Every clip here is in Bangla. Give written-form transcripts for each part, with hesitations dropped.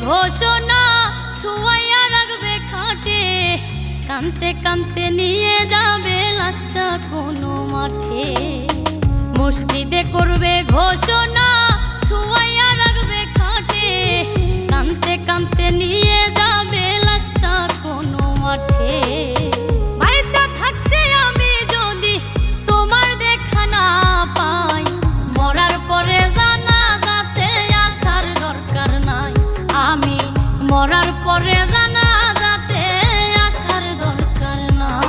ঘোষণা, শুয়াইয়া রাখবে খাটে, কানতে কানতে নিয়ে যাবে লাশটা কোনো মাঠে। মসজিদে করবে ঘোষণা, শুয়াইয়া রাখবে খাটে, কানতে কানতে নিয়ে যাবে লাশটা কোনো মাঠে। বাইচা থাকতে আমি যদি তোমার দেখা না পাই, মরার পরে জানাজাতে আসার দরকার নাই। আমি মরার পরে জানাজাতে আসার দরকার নাই।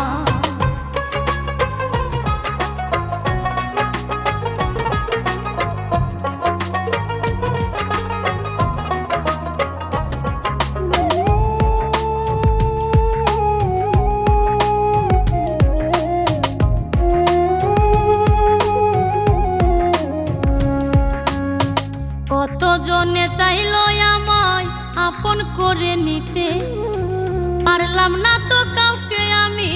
কতজনে চাইলো আমায় আপন করে নিতে, পারলাম না তো কাউকে আমি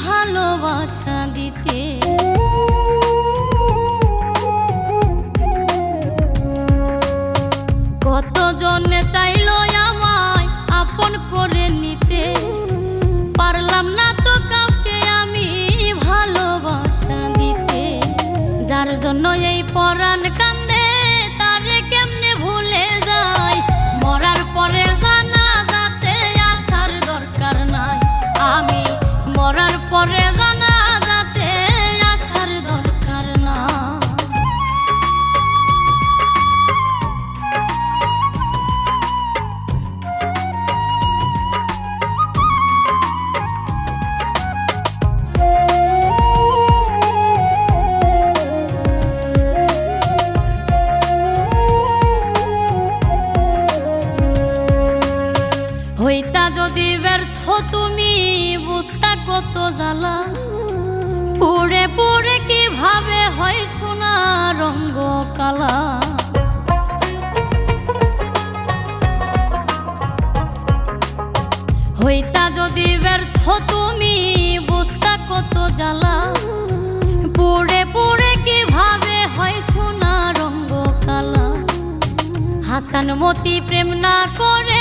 ভালোবাসা দিতে। কতজনে চাইলো আমায় আপন করে নিতে, পারলাম না তো কাউকে আমি ভালোবাসা দিতে। যার জন্য এই পরাণ কান্দে, তারে কেমনে ভুলে যাই, মরার পরে জানাজাতে আসার দরকার নাই। আমি মরার পরে জানাজাতে আসার দরকার নাই। হইতা যদি ব্যর্থ তুমি, বুঝতা কত জ্বালা, পুড়ে পুড়ে কিভাবে হয় সোনা রঙ্গ কালা। হইতা যদি ব্যর্থ তুমি, বুঝতা কত জ্বালা, পুড়ে পুড়ে কিভাবে হয় সোনা রঙ্গ কালা। হাসান মতি প্রেম না করে